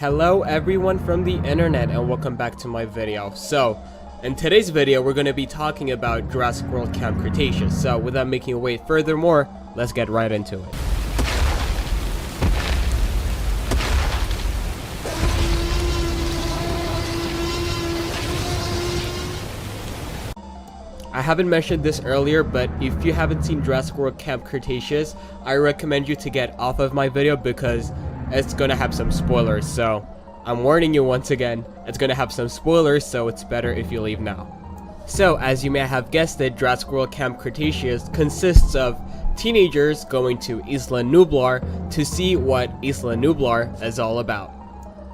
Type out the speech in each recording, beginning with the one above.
Hello everyone from the internet and welcome back to my video. So, in today's video we're going to be talking about Jurassic World Camp Cretaceous. So, without making you wait furthermore, let's get right into it. I haven't mentioned this earlier, but if you haven't seen Jurassic World Camp Cretaceous, I recommend you to get off of my video because it's gonna have some spoilers. So I'm warning you once again, it's gonna have some spoilers, so it's better if you leave now. So as you may have guessed it, Jurassic World Camp Cretaceous consists of teenagers going to Isla Nublar to see what Isla Nublar is all about.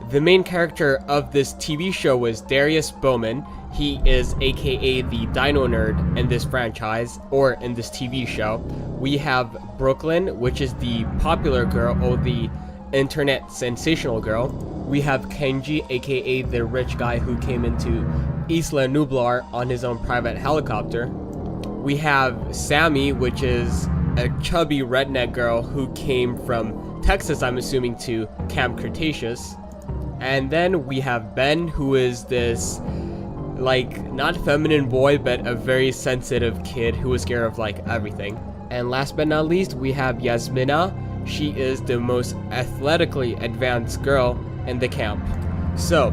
The main character of this TV show was Darius Bowman. He is aka the Dino Nerd in this franchise, or in this TV show. We have Brooklyn, which is the popular girl, or the internet sensational girl. We have Kenji, aka the rich guy who came into Isla Nublar on his own private helicopter. We have Sammy, which is a chubby redneck girl who came from Texas, I'm assuming, to Camp Cretaceous. And then we have Ben, who is this not feminine boy, but a very sensitive kid who is scared of everything. And last but not least, we have Yasmina. She is the most athletically advanced girl in the camp. So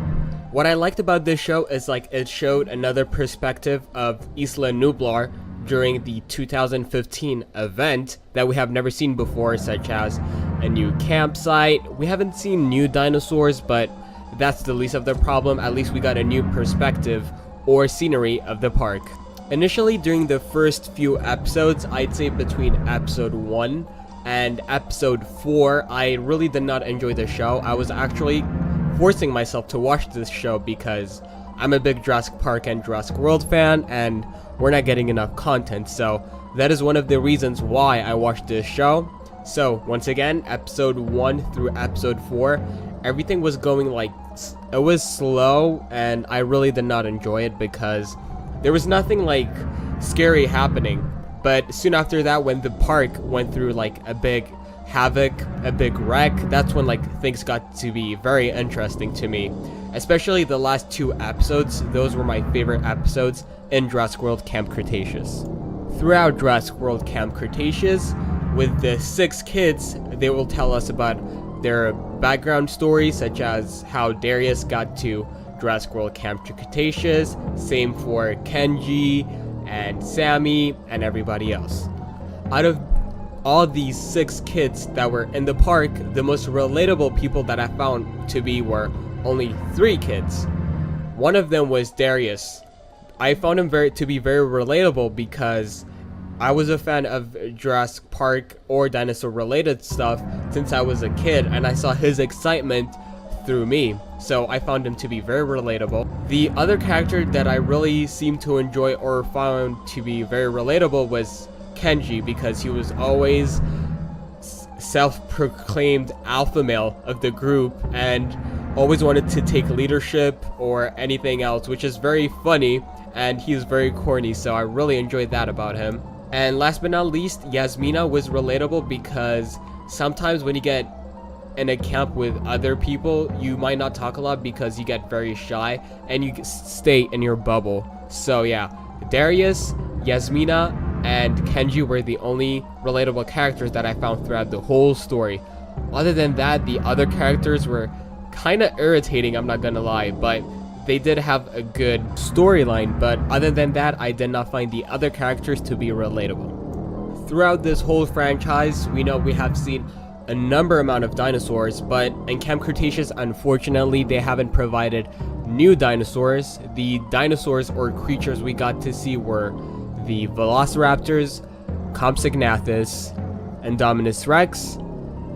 what I liked about this show is it showed another perspective of Isla Nublar during the 2015 event that we have never seen before, such as a new campsite. We haven't seen new dinosaurs, but that's the least of the problem. At least we got a new perspective or scenery of the park. Initially, during the first few episodes, I'd say between episode 1 and episode 4, I really did not enjoy the show. I was actually forcing myself to watch this show because I'm a big Jurassic Park and Jurassic World fan, and we're not getting enough content, so that is one of the reasons why I watched this show. So once again, episode 1 through episode 4, everything was going it was slow, and I really did not enjoy it because there was nothing scary happening. But soon after that, when the park went through a big havoc, a big wreck, that's when things got to be very interesting to me. Especially the last 2 episodes, those were my favorite episodes in Jurassic World Camp Cretaceous. Throughout Jurassic World Camp Cretaceous, with the 6 kids, they will tell us about their background stories, such as how Darius got to Jurassic World Camp Cretaceous, same for Kenji and Sammy and everybody else. Out of all these 6 kids that were in the park, the most relatable people that I found to be were only 3 kids. One of them was Darius. I found him to be very relatable because I was a fan of Jurassic Park or dinosaur related stuff since I was a kid, and I saw his excitement through me, so I found him to be very relatable. The other character that I really seemed to enjoy or found to be very relatable was Kenji, because he was always self-proclaimed alpha male of the group and always wanted to take leadership or anything else, which is very funny, and he's very corny, so I really enjoyed that about him. And last but not least, Yasmina was relatable because sometimes when you get in a camp with other people, you might not talk a lot because you get very shy and you stay in your bubble. So yeah, Darius, Yasmina, and Kenji were the only relatable characters that I found throughout the whole story. Other than that, the other characters were kind of irritating, I'm not gonna lie, but they did have a good storyline. But other than that, I did not find the other characters to be relatable. Throughout this whole franchise, we know we have seen a number amount of dinosaurs, but in Camp Cretaceous, unfortunately, they haven't provided new dinosaurs. The dinosaurs or creatures we got to see were the Velociraptors, Compsognathus, Indominus Rex,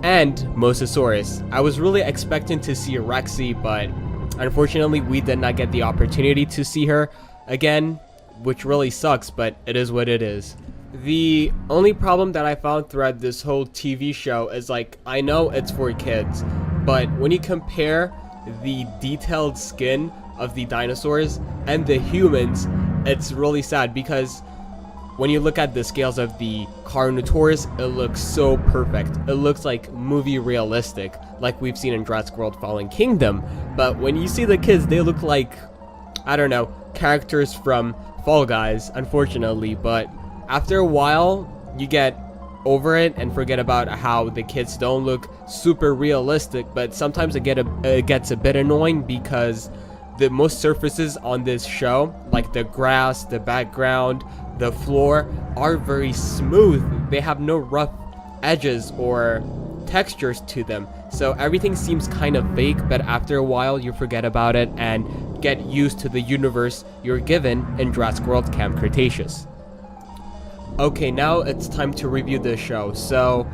and Mosasaurus. I was really expecting to see Rexy, but unfortunately, we did not get the opportunity to see her again, which really sucks, but it is what it is. The only problem that I found throughout this whole TV show is I know it's for kids, but when you compare the detailed skin of the dinosaurs and the humans, it's really sad because when you look at the scales of the Carnotaurus, it looks so perfect. It looks movie realistic. like we've seen in Jurassic World Fallen Kingdom. But when you see the kids, they look like, I don't know, characters from Fall Guys, unfortunately. But after a while, you get over it and forget about how the kids don't look super realistic. But sometimes it gets a bit annoying because the most surfaces on this show, like the grass, the background, the floor, are very smooth. They have no rough edges or textures to them, so everything seems kind of fake. But after a while, you forget about it and get used to the universe you're given in Jurassic World Camp Cretaceous. Okay, now it's time to review this show. So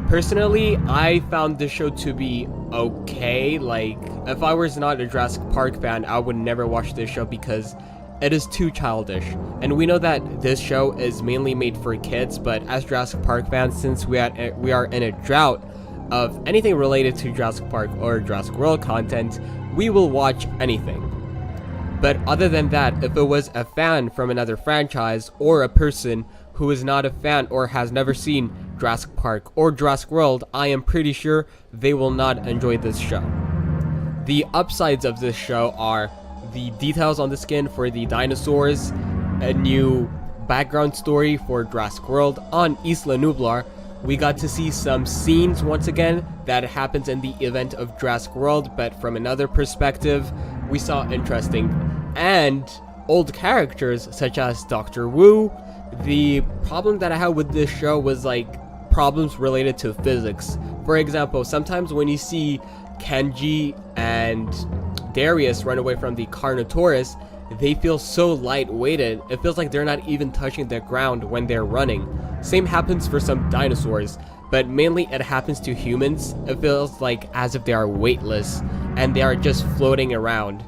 personally, I found this show to be okay. Like, if I was not a Jurassic Park fan, I would never watch this show because it is too childish. And we know that this show is mainly made for kids, but as Jurassic Park fans, since we are in a drought of anything related to Jurassic Park or Jurassic World content, we will watch anything. But other than that, if it was a fan from another franchise or a person who is not a fan or has never seen Jurassic Park or Jurassic World, I am pretty sure they will not enjoy this show. The upsides of this show are the details on the skin for the dinosaurs, a new background story for Jurassic World on Isla Nublar. We got to see some scenes once again that happens in the event of Jurassic World, but from another perspective. We saw interesting and old characters such as Dr. Wu. The problem that I had with this show was like problems related to physics. For example, sometimes when you see Kenji and Darius run away from the Carnotaurus, they feel so light-weighted, it feels like they're not even touching the ground when they're running. Same happens for some dinosaurs, but mainly it happens to humans. It feels like as if they are weightless and they are just floating around.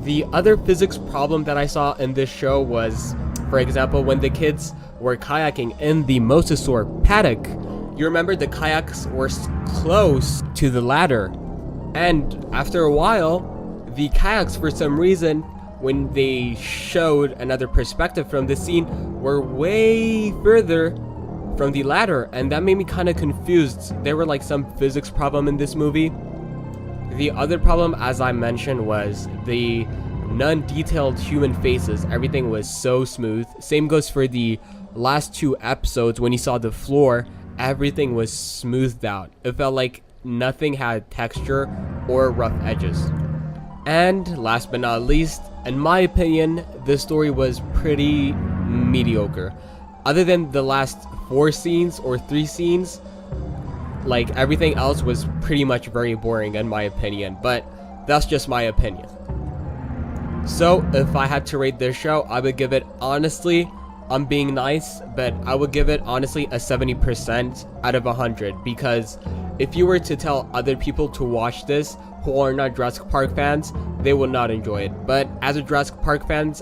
The other physics problem that I saw in this show was, for example, when the kids were kayaking in the mosasaur paddock, you remember the kayaks were close to the ladder, and after a while, the kayaks, for some reason, when they showed another perspective from the scene, were way further from the ladder, and that made me kind of confused. There were like some physics problem in this movie. The other problem, as I mentioned, was the non-detailed human faces. Everything was so smooth. Same goes for the last two episodes. When you saw the floor, everything was smoothed out. It felt like nothing had texture or rough edges. And last but not least, in my opinion, this story was pretty mediocre. Other than the last 4 scenes or 3 scenes, like everything else was pretty much very boring in my opinion, but that's just my opinion. So if I had to rate this show, I would give it, honestly, I'm being nice, but I would give it honestly a 70% out of 100, because if you were to tell other people to watch this who are not Jurassic Park fans, they will not enjoy it. But as a Jurassic Park fan,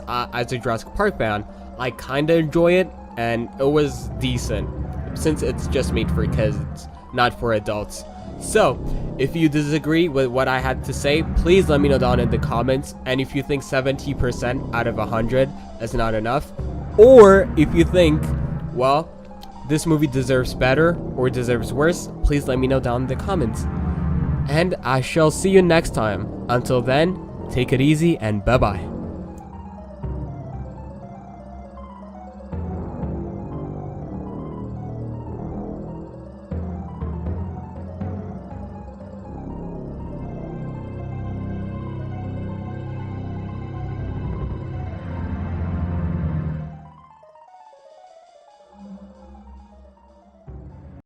I kind of enjoy it, and it was decent since it's just made for kids, not for adults. So if you disagree with what I had to say, please let me know down in the comments. And if you think 70% out of 100 is not enough, or if you think, well, this movie deserves better or deserves worse, please let me know down in the comments. And I shall see you next time. Until then, take it easy and bye bye.